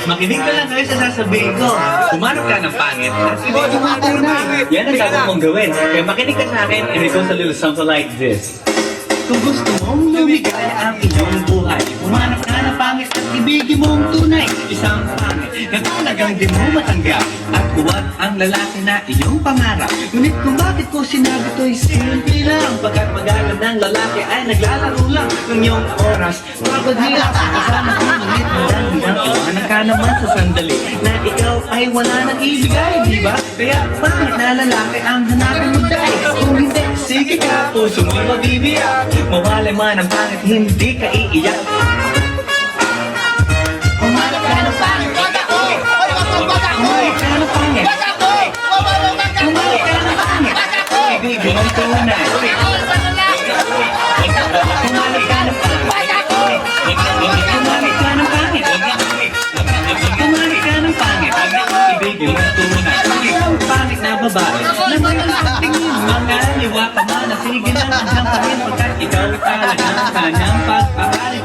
Makinig ka lang kayo sa sasabihin ko. Humanap ka ng pangit at ibigay mo ang tunay. Yan ang gagawin mong gawin. Kaya makinig ka sa akin and it goes a little something like this. Kung gusto mong lumigaya ang iyong buhay, humanap ka ng pangit at ibigay mo ang tunay. Isang pangit na talagang di mo matanggap at huwag ang lalaki na iyong pangarap. Ngunit kung bakit ko sinabi to'y simple lang, pagkat magagandang lalaki ay naglalaro lang ng iyong oras. Papaghirap kasama ko, ngunit magandang iwanan ka naman sa sandali na ikaw ay wala nang ibigay, di ba? Kaya pangit na lalaki ang hanapin mo dahil kung hindi, sige ka, puso mo'y mabibiyak. Mawalay man ang pangit, hindi ka iiyak. Humanap ka ng pangit. Humanap ka ng pangit. Humanap ka ng pangit. Ibigay mo ang tunay. Humanap ka ng pangit. Humanap ka ng pangit. Humanap ka ng pangit. Ibigay mo ang tunay. Isang pangit na babae na malalang tingin. Mga liwa ka man, sige na hanggang pa rin pagkat ikaw talaga ang kanyang pag-aari.